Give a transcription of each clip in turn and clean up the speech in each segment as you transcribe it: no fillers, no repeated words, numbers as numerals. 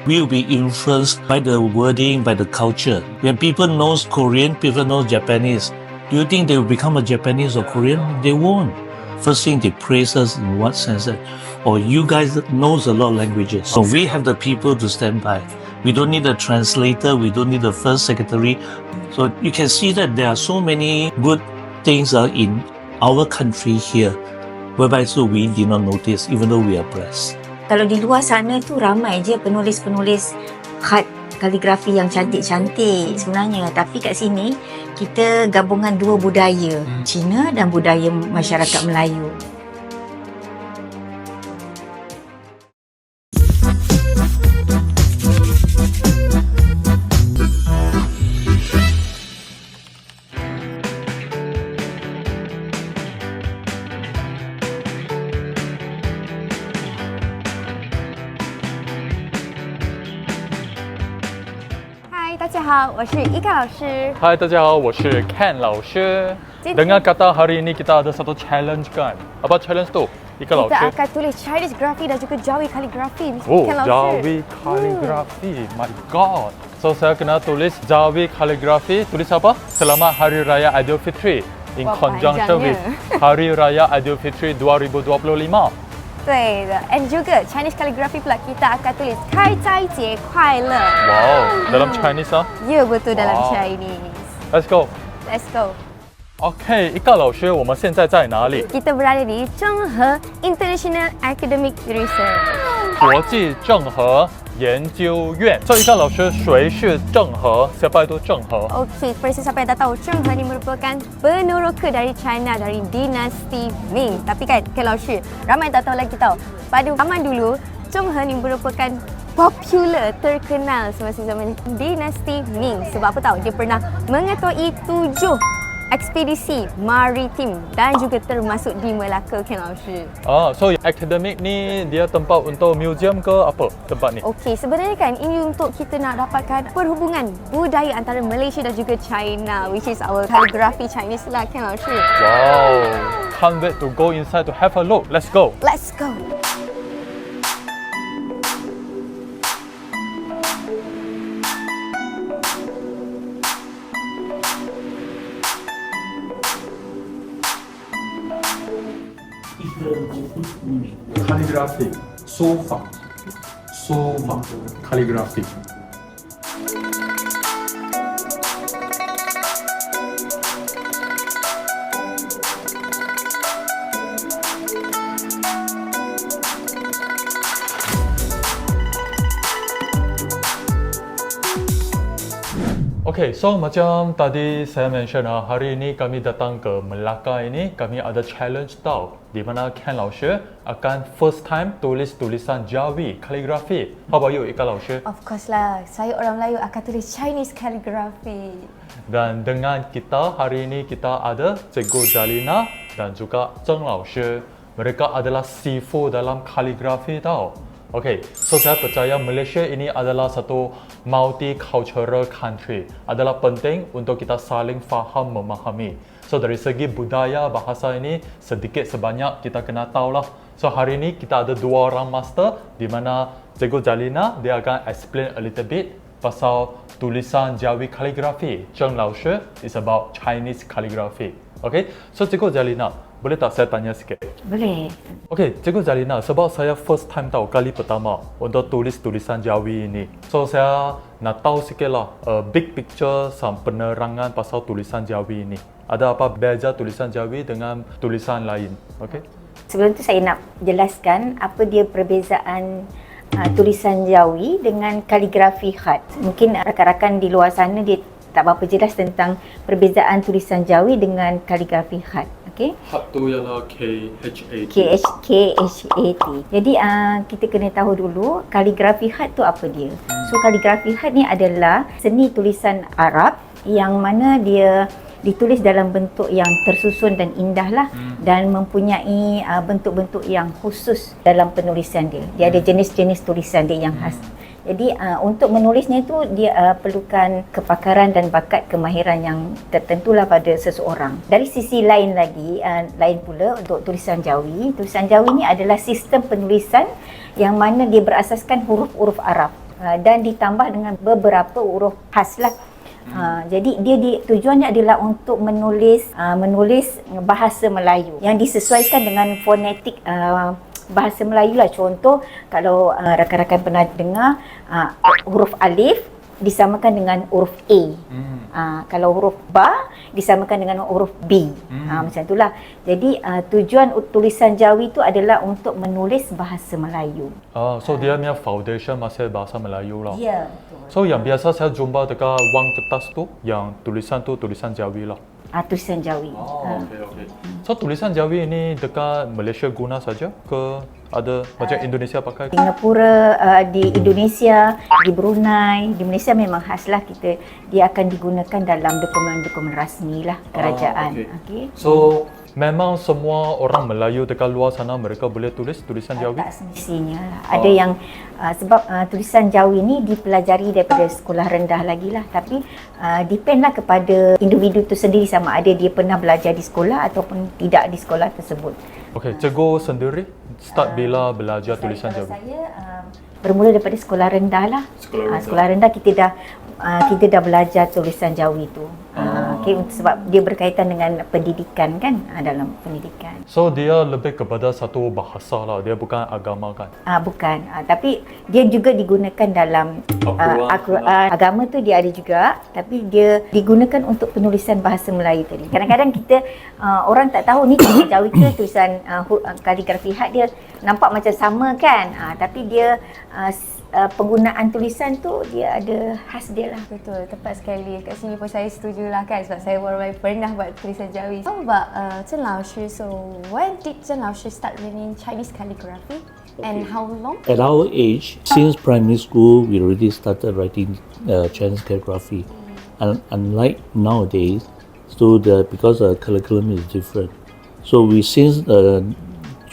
will be influenced by the wording, by the culture. When people knows Korean, people know Japanese. Do you think they will become a Japanese or Korean? They won't. First thing, they praise us in what sense that, you guys knows a lot of languages. So we have the people to stand by. We don't need a translator. We don't need a first secretary. So you can see that there are so many good things in our country here, whereby so we did not notice, even though we are blessed. Kalau di luar sana tu ramai je penulis-penulis khat kaligrafi yang cantik-cantik sebenarnya. Tapi kat sini, kita gabungan dua budaya, Cina dan budaya masyarakat Melayu. Hai, 大家好，我是 Ken 老师。Dengar kata hari ini kita ada satu challenge kan? Apa challenge tu? Ika Laoshi. Kita akan tulis Chinese Calligraphy dan juga Jawi Calligraphy. Oh, Jawi Calligraphy. My God. So saya kena tulis Jawi Calligraphy. Tulis apa? Selamat Hari Raya Aidilfitri. In conjunction with Hari Raya Aidilfitri 2025. 对的 ，and juga Chinese Calligraphy pula kita akan tulis 开斋节快乐。Wow, dalam Chinese ah? Ya, betul dalam Chinese. Let's go. Let's go. OK, Ika 老师，我们现在在哪里？ Kita berada di Zheng International Academic Research. 国际正和研究院。So Ika 老师，谁是正和 ？Siapa itu 正和？ Okey, persis siapa yang tak tahu, Zheng ni merupakan peneroka dari China dari dinasti Ming. Tapi kan, Laoshi, ramai yang tak tahu lagi tahu. Pada zaman dulu, Zheng ni merupakan popular, terkenal semasa zaman dinasti Ming. Sebab apa tahu? Dia pernah mengetuai 7 ekspedisi maritim dan juga termasuk di Melaka, Laoshi. So akademik ni dia tempat untuk museum ke apa tempat ni? Okey, sebenarnya kan ini untuk kita nak dapatkan perhubungan budaya antara Malaysia dan juga China, which is our calligraphy Chinese lah, Laoshi. Wow, can't wait to go inside to have a look. Let's go. Let's go. Calligraphy, sofa, calligraphy. Okay, so macam tadi saya mention hari ini kami datang ke Melaka ini, kami ada challenge tau, di mana Ken Laoshi akan first time tulis tulisan Jawi Calligraphy. How about you, Ika Laoshi? Of course lah, saya orang Melayu akan tulis Chinese Calligraphy. Dan dengan kita hari ini kita ada Cikgu Zalina dan juga Zheng Laoshi. Mereka adalah sifu dalam kaligrafi tau. Okay, so saya percaya Malaysia ini adalah satu multicultural country. Adalah penting untuk kita saling faham memahami. So dari segi budaya bahasa ini sedikit sebanyak kita kena tahu lah. So hari ini kita ada 2 orang master di mana Cikgu Zalina dia akan explain a little bit pasal tulisan Jawi Calligraphy. Zheng Laoshi is about Chinese calligraphy. Okay, so Cikgu Zalina, boleh tak saya tanya sikit? Boleh. Okay, Cikgu Zalina, sebab saya first time tahu kali pertama untuk tulis tulisan Jawi ini. So saya nak tahu sikit lah big picture sama penerangan pasal tulisan Jawi ini. Ada apa beza tulisan Jawi dengan tulisan lain? Okay? Sebelum tu saya nak jelaskan apa dia perbezaan tulisan Jawi dengan kaligrafi khat. Mungkin rakan-rakan di luar sana dia tak berapa jelas tentang perbezaan tulisan Jawi dengan kaligrafi khat. Okey. Khat tu ialah K-H-A-T. K-H-A-T. Jadi kita kena tahu dulu kaligrafi khat tu apa dia. So kaligrafi khat ni adalah seni tulisan Arab yang mana dia ditulis dalam bentuk yang tersusun dan indah lah, dan mempunyai bentuk-bentuk yang khusus dalam penulisan dia. Dia ada jenis-jenis tulisan dia yang khas. Jadi untuk menulisnya itu dia perlukan kepakaran dan bakat kemahiran yang tertentulah pada seseorang. Dari sisi lain lagi, lain pula untuk tulisan Jawi. Tulisan Jawi ni adalah sistem penulisan yang mana dia berasaskan huruf-huruf Arab. dan ditambah dengan beberapa huruf khas lah. Jadi tujuannya adalah untuk menulis bahasa Melayu yang disesuaikan dengan fonetik bahasa Melayu lah. Contoh, kalau rakan-rakan pernah dengar huruf alif disamakan dengan huruf A. Kalau huruf ba disamakan dengan huruf B. Macam itulah. Jadi tujuan tulisan Jawi itu adalah untuk menulis bahasa Melayu. So dia punya foundation masih bahasa Melayu lah. Ya, betul. So yang biasa saya jumpa dekat wang kertas tu, yang tulisan tu tulisan Jawi lah. Tulisan Jawi. Okay. So tulisan Jawi ini dekat Malaysia guna saja ke ada macam Indonesia pakai? Singapura, di Indonesia, di Brunei, di Malaysia memang khas lah dia akan digunakan dalam dokumen-dokumen rasmi lah kerajaan. Okay. So memang semua orang Melayu dekat luar sana mereka boleh tulis tulisan Jawi? Tak semestinya lah. Ada yang sebab tulisan Jawi ni dipelajari daripada sekolah rendah lagi lah. Tapi depend lah kepada individu tu sendiri sama ada dia pernah belajar di sekolah ataupun tidak di sekolah tersebut. Okey, Cikgu sendiri start bila belajar tulisan Jawi? Saya bermula daripada sekolah rendah lah. Sekolah rendah kita dah belajar tulisan Jawi tu. Sebab dia berkaitan dengan pendidikan kan, dalam pendidikan. So dia lebih kepada satu bahasa lah, dia bukan agama kan? Bukan, tapi dia juga digunakan dalam agama tu dia ada juga, tapi dia digunakan untuk penulisan bahasa Melayu tadi. Kadang-kadang kita orang tak tahu ni tulisan Jawi ke tulisan kaligrafi hat dia nampak macam sama kan, tapi dia penggunaan tulisan tu dia ada khas dia lah. Betul, tepat sekali. Kat sini pun saya setujulah kan, sebab saya baru pernah buat tulisan Jawi. How about Zheng Laoshi? So when did Zheng Laoshi start learning Chinese calligraphy? And how long? At our age, since primary school, we already started writing Chinese calligraphy. And unlike nowadays, because the curriculum is different, so we since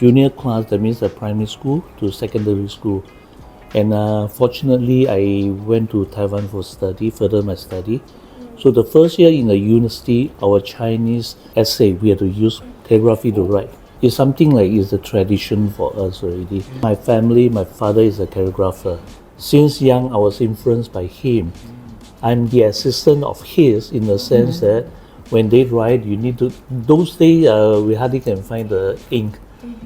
junior class, that means the primary school to secondary school. And fortunately, I went to Taiwan for further my study. So the first year in the university, our Chinese essay, we had to use calligraphy to write. It's something like it's a tradition for us already. My family, my father is a calligrapher. Since young, I was influenced by him. I'm the assistant of his in the sense that when they write, you need to, those days we hardly can find the ink.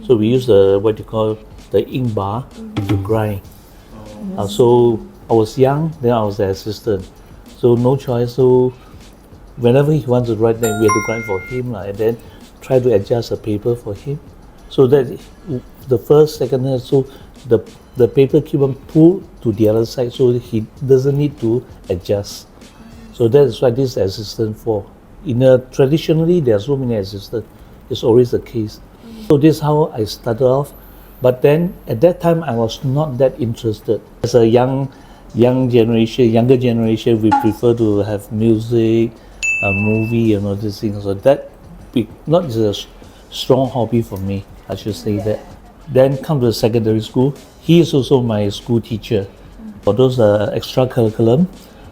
So we use what you call the ink bar to grind. So I was young, then I was the assistant. So no choice. So whenever he wants to write, then we had to grind for him and then try to adjust the paper for him. So that the first, second, so the paper keep on pulled to the other side, so he doesn't need to adjust. So that's what this assistant for. Traditionally, there are so many assistants. It's always the case. So this is how I started off. But then at that time, I was not that interested. As a younger generation, we prefer to have music, a movie, and all these things. So that not is a strong hobby for me, I should say that. Then come to secondary school. He is also my school teacher. For those extra curriculum,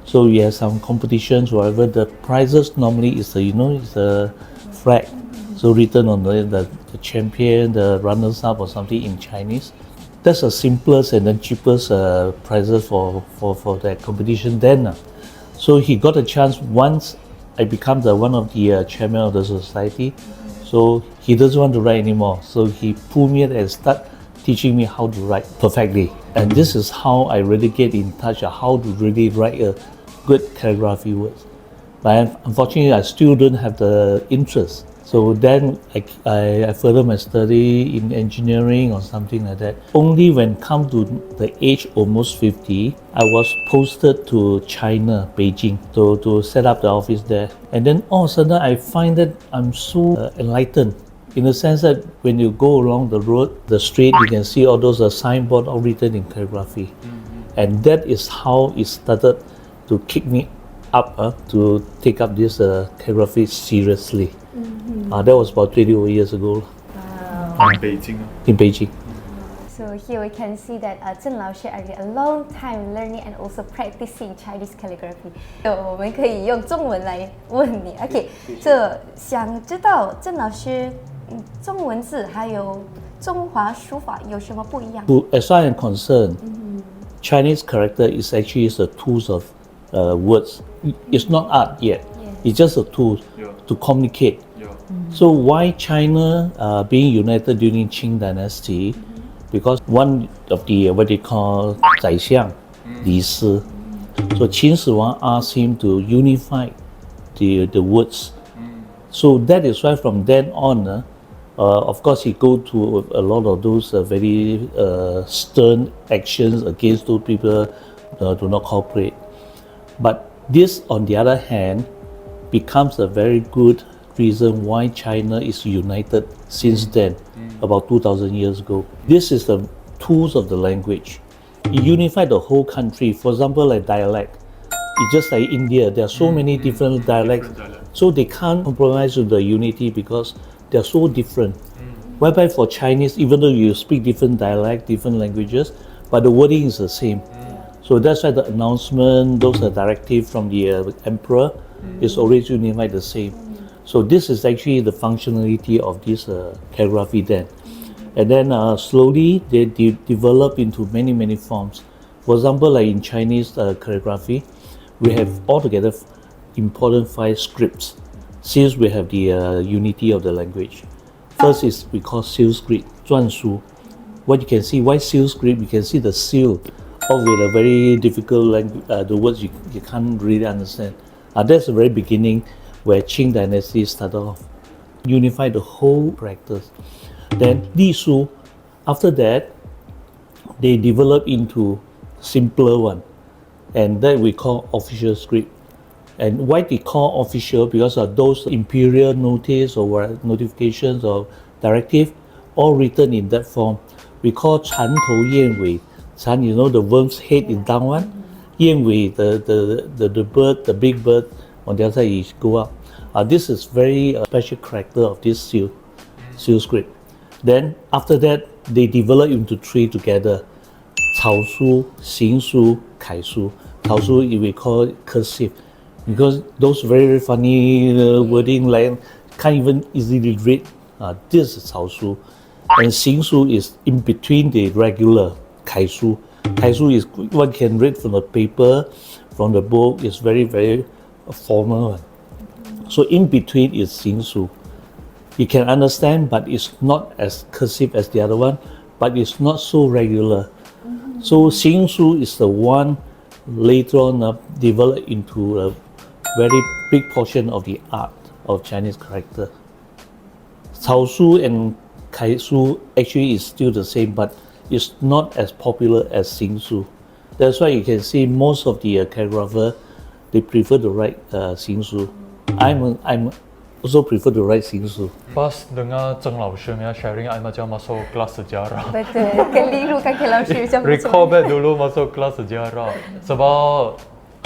so we have some competitions, whatever. The prizes normally is the flag. So written on the champion, the runners-up or something in Chinese. That's the simplest and the cheapest prizes for that competition then. So he got a chance once I become one of the chairman of the society. So he doesn't want to write anymore. So he pulled me and start teaching me how to write perfectly. And this is how I really get in touch of how to really write a good calligraphy words. But unfortunately, I still don't have the interest. So then I further my study in engineering or something like that. Only when come to the age almost 50, I was posted to China, Beijing, to set up the office there. And then all of a sudden I find that I'm so enlightened in the sense that when you go along the road, the street, you can see all those signboards all written in calligraphy. And that is how it started to kick me up to take up this calligraphy seriously. That was about 20 years ago. Wow. In Beijing. In Beijing. So here we can see that Zheng Laoshi had a long time learning and also practicing Chinese calligraphy. So 我们可以用中文来问你 ，OK？ 这想知道郑老师中文字还有中华书法有什么不一样？ As far as I'm concerned, Chinese character is actually the tools of words. It's not art yet. It's just a tool to communicate. So why China being united during Qing dynasty? Because one of the what they call 宰相, Li Si. So Qin Shi Huang asked him to unify the words. So that is why from then on, of course, he go to a lot of those very stern actions against those people do not cooperate. But this, on the other hand, becomes a very good reason why China is united since then, about 2,000 years ago. This is the tools of the language. It unified the whole country. For example, like dialect. It's just like India, there are so many different dialects. So they can't compromise with the unity because they're so different. Whereby for Chinese, even though you speak different dialect, different languages, but the wording is the same. So that's why the announcement, those are directives from the emperor, is always unified the same. So this is actually the functionality of this calligraphy then. And then slowly they develop into many forms. For example, like in Chinese calligraphy, we have altogether important 5 scripts since we have the unity of the language. First is we call seal script, 篆书. What you can see, why seal script? You can see the seal of with a very difficult language, the words you can't really understand. That's the very beginning where Qing dynasty started off, unified the whole practice. Then Li Shu, after that, they develop into simpler one, and that we call official script. And why they call official? Because of those imperial notice or notifications or directive, all written in that form. We call 蚕头燕尾. 蚕, you know, the worm's head is down one. 燕尾, the bird, the big bird on the other side is go up. This is very special character of this seal script. Then after that, they develop into 3 together. 草书, 行书, 楷书. 草书we call cursive. Because those very funny wording like can't even easily read. This is 草书, and 行书 is in between the regular 楷书. 楷书 is one can read from the paper, from the book. It's very formal one. So in between is 行书. You can understand, but it's not as cursive as the other one, but it's not so regular. So 行书 is the one later on developed into a very big portion of the art of Chinese character. 草书 and 楷书 actually is still the same, but it's not as popular as 行书. That's why you can see most of the calligrapher, they prefer to write 行书. I'm also prefer to write 行书. Pas dengar Zheng Laoshi punya sharing, I macam masuk kelas sejarah. Betul. Keliru kan Laoshi macam Recall back dulu masuk kelas sejarah. Sebab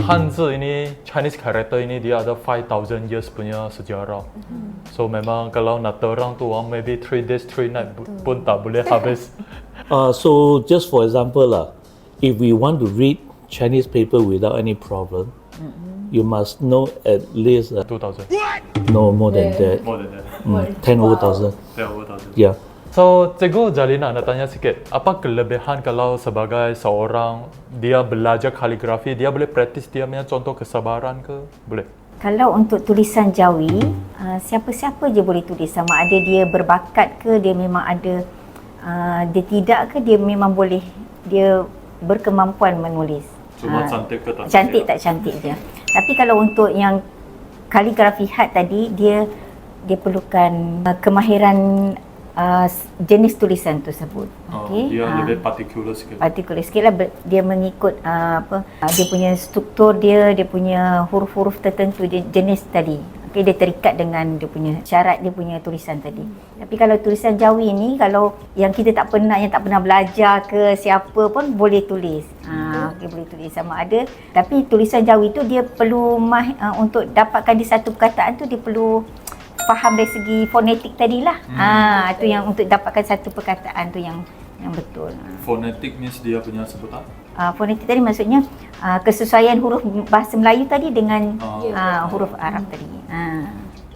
Hanzi ini, Chinese character ini dia ada 5,000 years punya sejarah. So memang kalau nak terang tu maybe 3 days 3 night pun tak boleh habis. So just for example, if we want to read Chinese paper without any problem, you must know at least 2,000. no more than that. More than that. 10 over 1,000. 10 over 1,000. Yeah. So, Cikgu Zalina nak tanya sikit, apa kelebihan kalau sebagai seorang dia belajar kaligrafi, dia boleh praktis dia punya contoh kesabaran ke? Boleh? Kalau untuk tulisan Jawi, siapa-siapa je boleh tulis, sama ada dia berbakat ke, dia memang ada, dia tidak ke, dia memang boleh, dia berkemampuan menulis. Cuma cantik ke tak? Cantik tak cantik je. Tapi kalau untuk yang kaligrafi hat tadi, dia perlukan kemahiran jenis tulisan tersebut. Okay? Dia lebih particular sikit. Particular sikit lah. Dia mengikut dia punya struktur dia punya huruf-huruf tertentu jenis tadi. Okay, dia terikat dengan dia punya syarat dia punya tulisan tadi. Tapi kalau tulisan Jawi ni, kalau yang kita tak pernah belajar ke siapa pun boleh tulis. Okay, boleh tulis sama ada. Tapi tulisan Jawi tu dia perlu untuk dapatkan di satu perkataan tu dia perlu faham dari segi fonetik tadilah. Itu yang untuk dapatkan satu perkataan tu yang betul. Fonetik ni dia punya sebutan? Fonetik tadi maksudnya kesesuaian huruf bahasa Melayu tadi dengan huruf Arab tadi.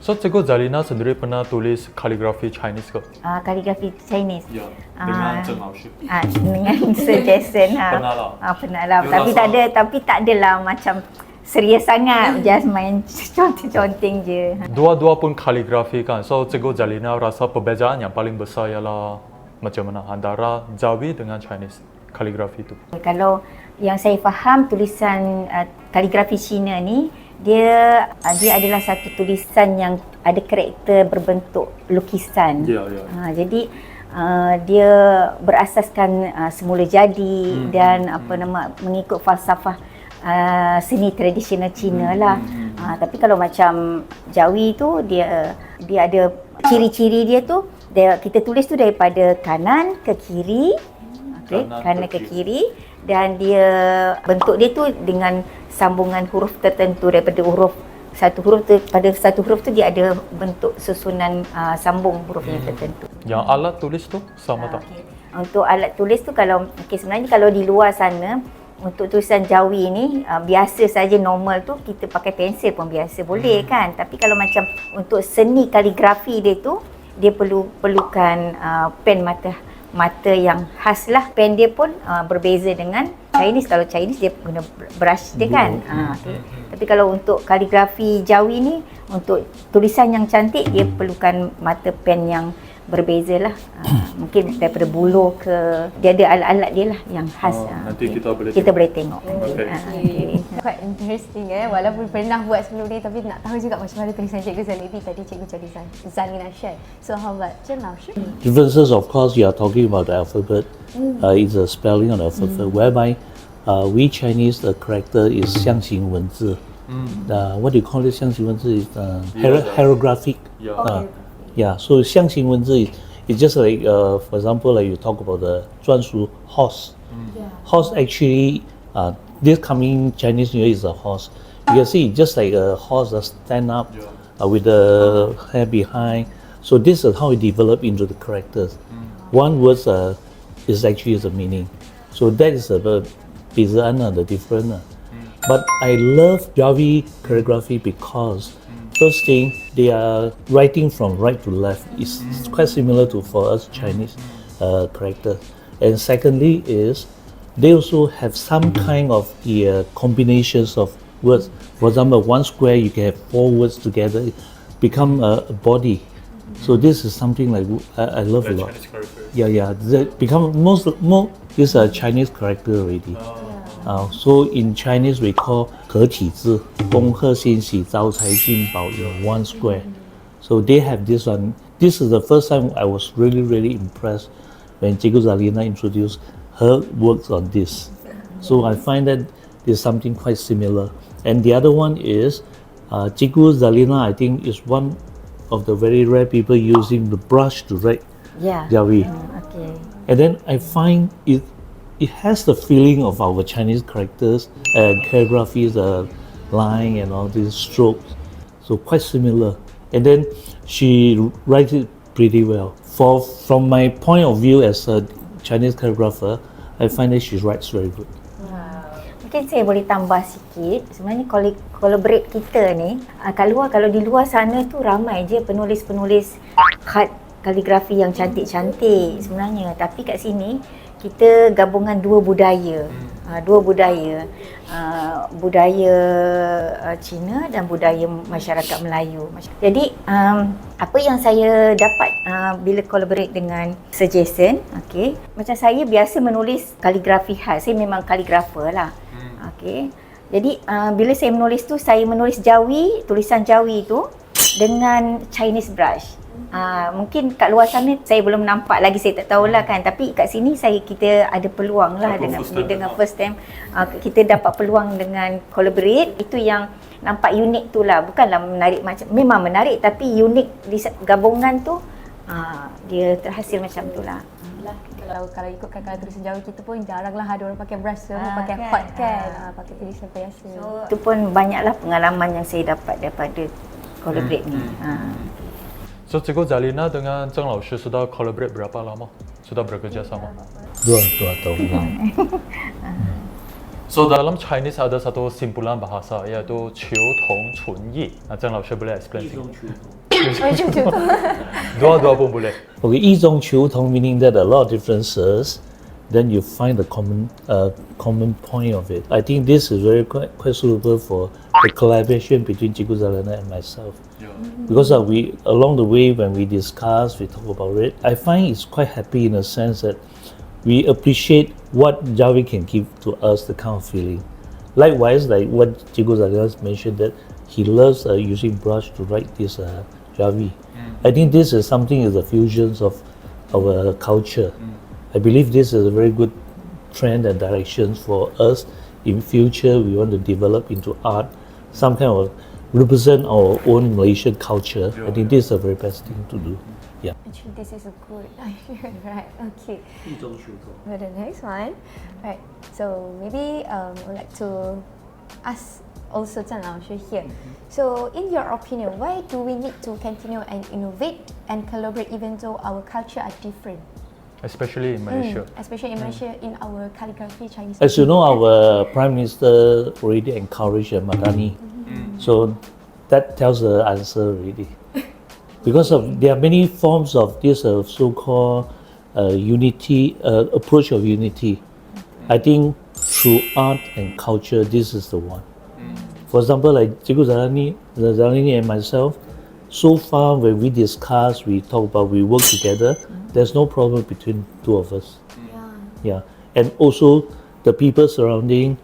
So Cikgu Zalina sendiri pernah tulis kaligrafi Chinese ke? Kaligrafi Chinese. Ya, dengan Zheng Laoshi. Dengan Sir Jason. Pernah lah. Pernah lah. You Tapi rasa- tak adalah macam serius sangat. Just main conteng-conteng je. Dua-dua pun kaligrafi kan. So Cikgu Zalina rasa perbezaan yang paling besar ialah macam mana antara Jawi dengan Chinese kaligrafi itu. Kalau yang saya faham tulisan kaligrafi Cina ni, dia adalah satu tulisan yang ada karakter berbentuk lukisan. Ya. Jadi dia berasaskan semula jadi dan mengikut falsafah seni tradisional Cina lah. Tapi kalau macam Jawi tu dia ada ciri-ciri dia tu, kita tulis tu daripada kanan ke kiri. Kanan ke kiri, dan dia bentuk dia tu dengan sambungan huruf tertentu daripada satu huruf tu dia ada bentuk susunan sambung huruf yang tertentu. Yang alat tulis tu sama tak? Untuk alat tulis tu sebenarnya kalau di luar sana untuk tulisan Jawi ni biasa saja normal tu kita pakai pensel pun biasa boleh kan. Tapi kalau macam untuk seni kaligrafi dia tu dia perlukan pen mata yang khas lah. Pen dia pun berbeza dengan Chinese. Kalau Chinese dia guna brush dia kan. Tapi kalau untuk kaligrafi Jawi ni, untuk tulisan yang cantik dia perlukan mata pen yang berbeza lah. Mungkin daripada buluh ke, dia ada alat-alat dia lah yang khas. Nanti kita boleh tengok. Quite interesting walaupun pernah buat sebelum ni, tapi nak tahu juga macam mana tulisan Cikgu Zalina tadi Cikgu Zalina share. So how about Zheng Laoshi? Differences, of course, you are talking about the alphabet. It's a spelling of the alphabet, whereby we Chinese, the character is 象形文字. What do you call it? 象形文字 is hieroglyphic. Yeah, so 象形文字 is just like, for example, like you talk about the 篆书 horse. Horse actually, this coming Chinese New Year is a horse. You can see just like a horse that stand up with the hair behind. So this is how it developed into the characters. One word is actually the meaning. So that is the bizarre, the different. But I love Jawi calligraphy because first thing, they are writing from right to left. It's quite similar to for us Chinese characters. And secondly is they also have some kind of the combinations of words. For example, one square you can have 4 words together, become a body. So this is something like I love a lot. Yeah. That become more. This is a Chinese character already. So in Chinese we call 合体字，恭贺新喜，招财进宝 in one square. So they have this one. This is the first time I was really impressed when Cikgu Zalina introduced her works on this. So I find that there's something quite similar. And the other one is Cikgu Zalina, I think, is one of the very rare people using the brush to write Jawi. Okay. And then I find it has the feeling of our Chinese characters and calligraphy, the line and all these strokes. So quite similar. And then she writes it pretty well. From my point of view as a Chinese calligrapher, I find that she writes very good. Mungkin saya boleh tambah sikit. Sebenarnya collaborate kita ni, kalau di luar sana tu ramai je penulis-penulis khat kaligrafi yang cantik-cantik sebenarnya. Tapi kat sini kita gabungan dua budaya. Budaya Cina dan budaya masyarakat Melayu. Jadi apa yang saya dapat bila collaborate dengan Sir Jason, macam saya biasa menulis kaligrafi khas. Saya memang calligrapher lah. Jadi bila saya menulis tu, saya menulis Jawi, tulisan Jawi tu dengan Chinese brush. Mungkin kat luar sana saya belum nampak lagi, saya tak tahulah kan, tapi kat sini kita ada peluang lah dengan first time kita dapat peluang dengan collaborate. Itu yang nampak unik tu lah, bukanlah menarik macam, memang menarik tapi unik di gabungan tu, dia terhasil macam tu lah. Kalau ikutkan kalau tulisan Jawi kita pun jaranglah ada orang pakai brush, semua pakai hot kan, pakai tulisan biasa. So itu pun banyaklah pengalaman yang saya dapat daripada collaborate ni. So Cikgu Zalina dengan Zheng Laoshi sudah collaborate berapa lama? Sudah bekerja sama? 2 tahun. So dalam Chinese ada satu simpulan bahasa iaitu 求同存异. Zheng Laoshi boleh explain sikit? Dua-dua pun boleh. Okay, 异中求同 meaning that a lot of differences, then you find the common point of it. I think this is quite suitable for the collaboration between Cikgu Zalina and myself. Because we along the way when we discuss, we talk about it, I find it's quite happy in a sense that we appreciate what Jawi can give to us, the kind of feeling. Likewise, like what Cikgu Zalina mentioned, that he loves using brush to write this Jawi. I think this is something is a fusion of our culture. I believe this is a very good trend and direction for us. In future, we want to develop into art, some kind of represent our own Malaysian culture. I think this is the very best thing to do. Yeah. Actually, this is a good idea, right? Okay. For the next one, right? So maybe I would like to ask also Tseng Laoshi here. So, in your opinion, why do we need to continue and innovate and collaborate even though our culture are different? Especially in Malaysia. Especially in Malaysia, in our calligraphy Chinese. As you know, our Prime Minister already encouraged Madani. So that tells the answer already. Because there are many forms of this so-called unity, approach of unity. I think through art and culture, this is the one. For example, like Cikgu Zalini and myself, so far when we discuss, we talk about, we work together, there's no problem between two of us. Yeah. And also the people surrounding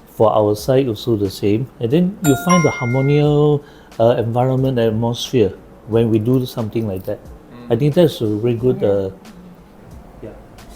for our side also the same. And then you find the harmonious environment and atmosphere when we do something like that. I think that's a very good.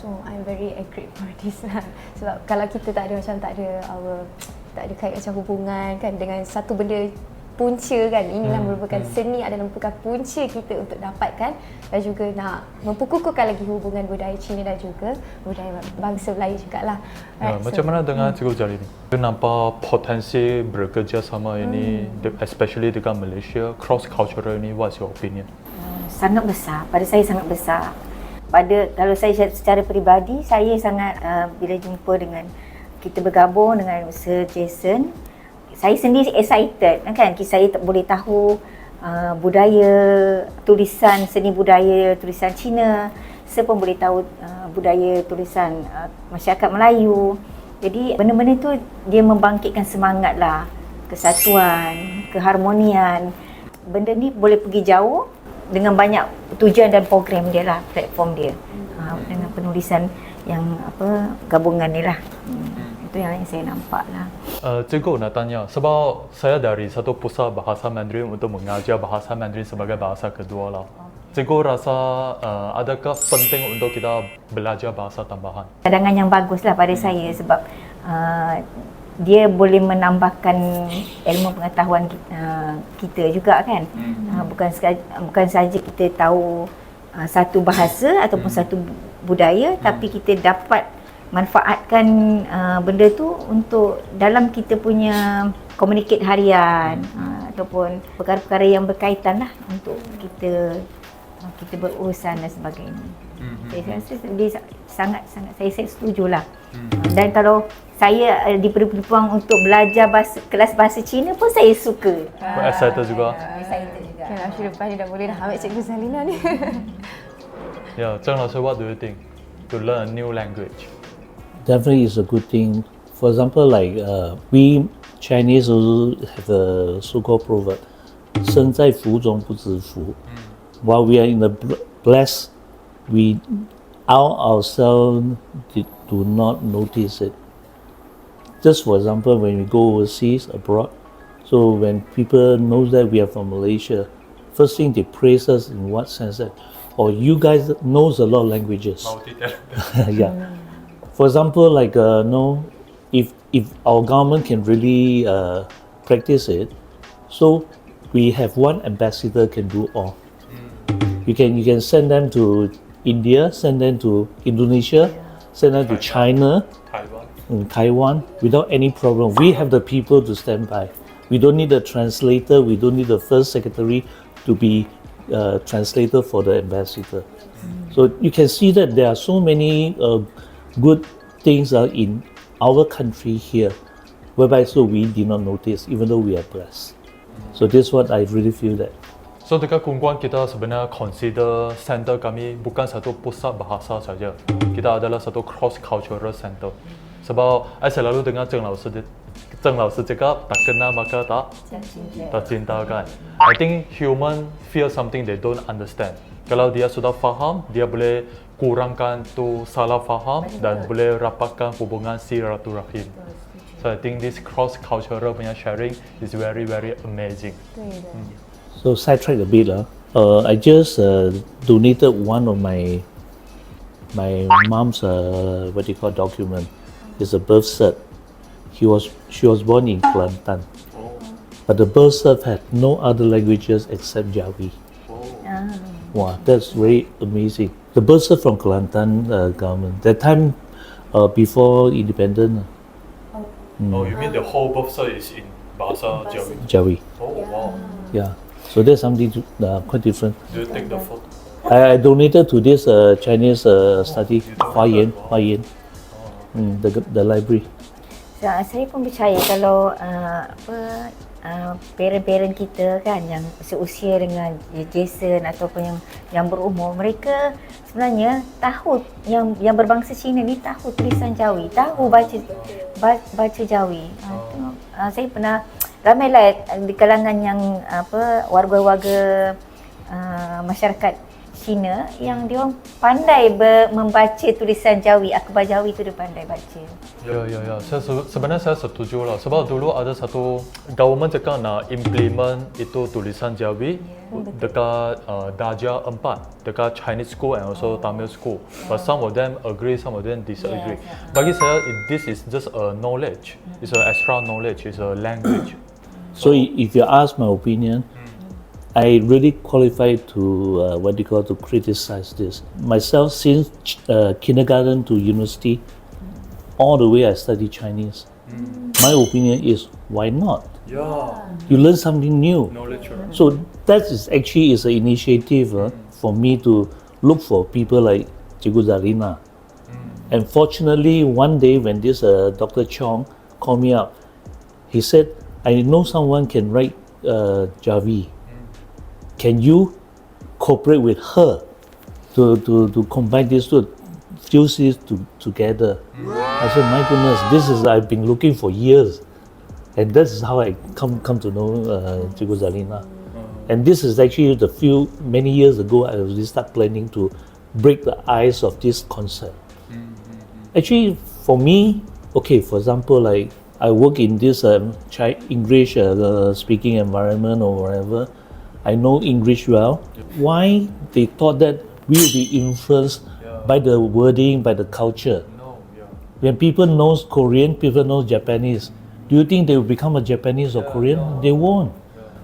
So I'm very agree for this lah. Sebab kalau kita tak ada kait macam hubungan kan dengan satu benda punca kan, inilah merupakan seni adalah merupakan punca kita untuk dapatkan dan juga nak memperkukuhkan lagi hubungan budaya Cina dan juga budaya bangsa Melayu jugalah. Right, macam mana dengan Cikgu Zalina? Kita nampak potensi bekerjasama ini, especially dengan Malaysia, cross cultural ini, what's your opinion? Sangat besar, pada saya sangat besar. Kalau saya secara peribadi, saya sangat bila jumpa dengan kita bergabung dengan Sir Jason, saya sendiri excited kan, saya boleh tahu budaya tulisan, seni budaya tulisan Cina. Saya pun boleh tahu budaya tulisan masyarakat Melayu. Jadi benda-benda tu dia membangkitkan semangat lah, kesatuan, keharmonian. Benda ni boleh pergi jauh dengan banyak tujuan dan program dia lah, platform dia dengan penulisan yang gabungan ni lah. Itu yang saya nampak lah. Cikgu nak tanya, sebab saya dari satu pusat bahasa Mandarin untuk mengajar bahasa Mandarin sebagai bahasa kedua lah. Cikgu rasa adakah penting untuk kita belajar bahasa tambahan? Cadangan yang bagus lah pada saya sebab dia boleh menambahkan ilmu pengetahuan kita juga kan. Bukan saja kita tahu satu bahasa ataupun satu budaya, tapi kita dapat manfaatkan benda tu untuk dalam kita punya communicate harian ataupun perkara-perkara yang berkaitan lah untuk kita berurusan dan sebagainya. Saya rasa dia sangat-sangat saya setujulah. Dan kalau saya diberi peluang untuk belajar kelas bahasa Cina pun saya suka. Excited juga. Excited juga. Laoshi lepas ni dah boleh dah ambil Cikgu Zalina ni. Yeah, Zheng Laoshi, what do you think? To learn a new language. Definitely is a good thing. For example, like we Chinese also have a so-called proverb, 身在福中不知福. While we are in the blessed, we ourselves do not notice it. Just for example, when we go overseas, abroad, so when people know that we are from Malaysia, first thing they praise us in what sense that, you guys knows a lot of languages. Yeah. For example, like if our government can really practice it, so we have one ambassador can do all. You can send them to India, send them to Indonesia, send them to China, Taiwan without any problem. We have the people to stand by. We don't need a translator. We don't need the first secretary to be translator for the ambassador. So you can see that there are so many good things in our country here, whereby so we did not notice, even though we are blessed. So this is what I really feel that. So dekat Kungkwan kita sebenarnya consider center kami bukan satu pusat bahasa saja. Kita adalah satu cross cultural center. Sebab saya selalu dengar Zheng Laoshi cakap tak kenal maka tak cinta kan. I think human feel something they don't understand. Kalau dia sudah faham, dia boleh kurangkan tu salah faham dan boleh rapatkan hubungan silaturahim. So I think this cross cultural punya sharing is very amazing. So sidetrack a bit I just donated one of my mom's what do you call document. It's a birth cert. She was born in Kelantan, but the birth cert had no other languages except Jawi. Wow, that's very amazing. The birth cert from Kelantan government that time before independence. Oh, you mean the whole birth cert is in bahasa Jawi? Jawi. Oh wow. Yeah. So that's something quite different. Do you take the photo? I donated to this Chinese study, Hua Yan, the library. Saya pun percaya kalau parent-parent kita kan yang seusia dengan Jason ataupun yang berumur, mereka sebenarnya tahu yang berbangsa Cina ni tahu tulisan Jawi, tahu baca Jawi. Saya pernah ramailah di kalangan yang warga-warga masyarakat Cina yang dia orang pandai membaca tulisan Jawi, akhbar Jawi tu dia pandai baca. Ya. Sebenarnya saya setuju lah. Sebab dulu ada satu government cakap nak implement itu tulisan Jawi dekat darjah 4, dekat Chinese school and also Tamil school. But some of them agree, some of them disagree. Bagi saya, this is just a knowledge. It's an extra knowledge. It's a language. So if you ask my opinion, I really qualified to to criticize this. Myself, since kindergarten to university, all the way I studied Chinese. My opinion is, why not? Yeah. You learn something new. Knowledge. So that is actually is an initiative for me to look for people like Cikgu Zalina. And fortunately, one day when this Dr. Chong called me up, he said, I know someone can write Jawi. Can you cooperate with her to combine these two, fuse these together? I said, my goodness, this is I've been looking for years, and this is how I come to know Cikgu Zalina. And this is actually many years ago I already start planning to break the ice of this concept. Actually, for me, okay, for example, like I work in this English speaking environment or whatever. I know English well. Why they thought that we will be influenced by the wording, by the culture? When people knows Korean, people know Japanese. Do you think they will become a Japanese or Korean? They won't.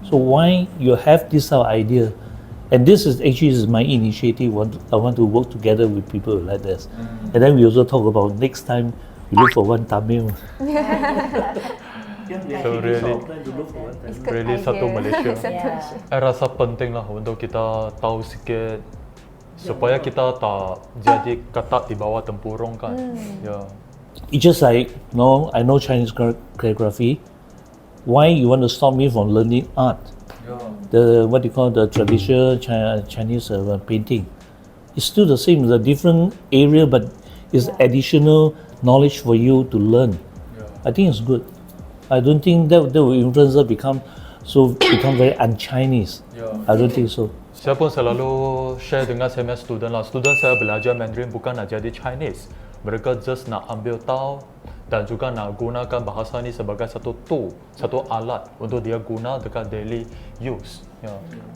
So why you have this idea? And this is actually my initiative. I want to work together with people like this. And then we also talk about next time we look for one Tamil. So really satu Malaysia. Saya rasa penting lah untuk kita tahu sikit supaya kita tak jadi ketat di bawah tempurung kan. It's just like, I know Chinese calligraphy. Why you want to stop me from learning art? The traditional Chinese painting. It's still the same. It's a different area, but it's additional knowledge for you to learn. I think it's good. I don't think that will influence her become very un-Chinese. I don't think so. Saya pun selalu share dengan saya student lah. Student saya belajar Mandarin bukan nak jadi Chinese. Mereka just nak ambil tahu dan juga nak gunakan bahasa ni sebagai satu alat untuk dia guna dekat daily use.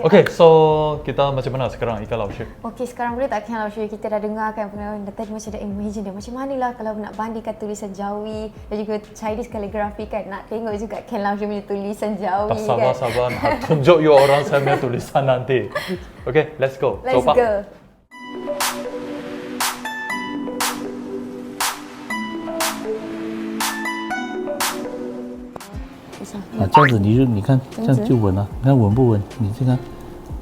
Okay, so kita macam mana sekarang Ika Laoshi? Okay, sekarang boleh tak Ika Laoshi, kita dah dengar kan tadi macam dah imagine dia macam mana lah kalau nak bandingkan tulisan Jawi dan juga Chinese Calligraphy kan, nak tengok juga Ika Laoshi punya tulisan Jawi kan. Sabar, nak tunjuk you orang saya punya tulisan nanti. Okay, let's go. Let's go. 这样子你看这样就稳了，你看稳不稳？你这个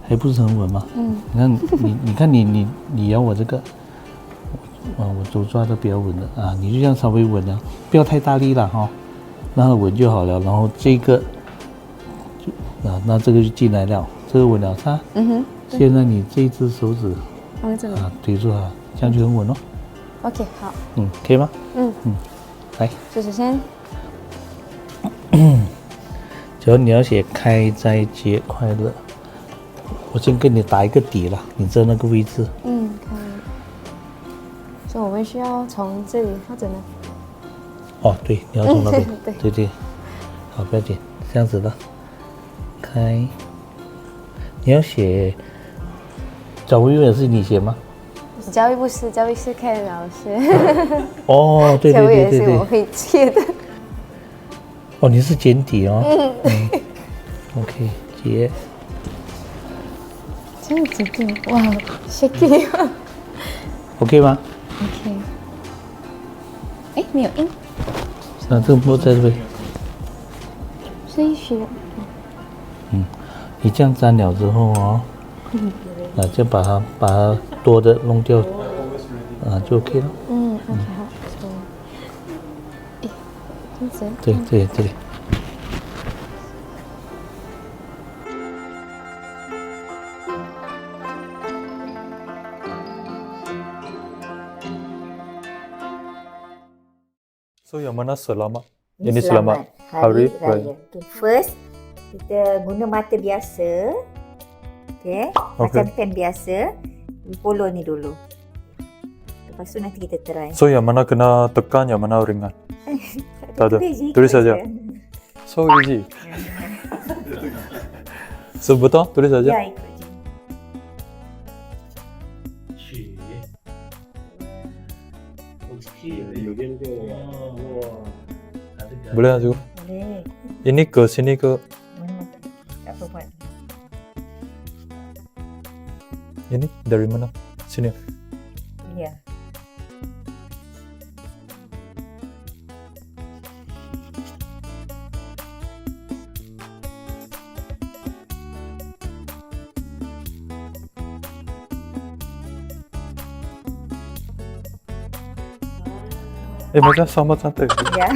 还不是很稳吗？你看你摇我这个，我手抓的比较稳的啊，你就这样稍微稳了，不要太大力了哈，让它稳就好了。然后这个那这个就进来了，这个稳了它。现在你这一只手指放这里。推住它，这样就很稳哦。OK， 好。可以吗？来，就是先。只要你要写开斋节快乐，我先给你打一个底了，你知道那个位置。可以。所以我们需要从这里或者呢？哦，对，你要从那边。对，好，不要紧，这样子的。开，你要写Jawi也是你写吗Jawi不是，Jawi是看老师。哦，对Jawi也是我会切的。哦，你是简体哦。OK， 结。这样子对，哇 ，shaky。OK 吗 ？OK。哎，没有音。这个不在这边。所以学。你这样粘了之后哦，就把它多的弄掉，就 OK 了。OK 好。这样子。对，这里。So yang mana selamat? Ini Selamat Hari Raya. Okay, first kita guna mata biasa. Okay. Macam pen biasa. Follow ni dulu. Lepas tu nanti kita try. So yang mana kena tekan, yang mana ringan? Tak ada. Tulis saja. So easy. So betul? Tulis saja. Ya, ikut je. Boleh juga. Boleh. Ini ke sini ke? Tak apa buat. Ini dari mana? Sini. Ya. Macam sama cantik. Ya.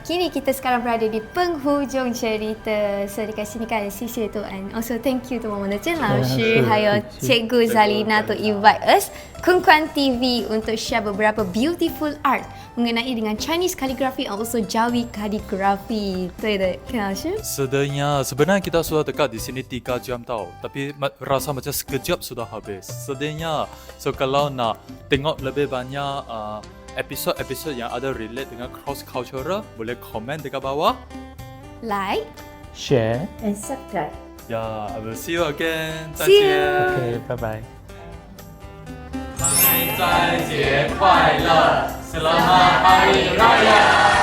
Kini kita sekarang berada di penghujung cerita. So dekat sini kan ada sisi tu and also thank you to Mama Zheng Laoshi hayo Cikgu Zalina to invite us KunkwanTV untuk share beberapa beautiful art mengenai dengan Chinese Calligraphy and also Jawi Calligraphy. 对的，看老师。Sebenarnya kita sudah dekat di sini 3 jam tau, tapi rasa macam sekejap sudah habis. Sedihnya, so kalau nak tengok lebih banyak episod-episod yang ada relate dengan cross cultural, boleh komen dekat bawah, like, share And subscribe. Yeah, I will see you again. See you. Okay, bye bye. 开斋节快乐，Selamat Hari Raya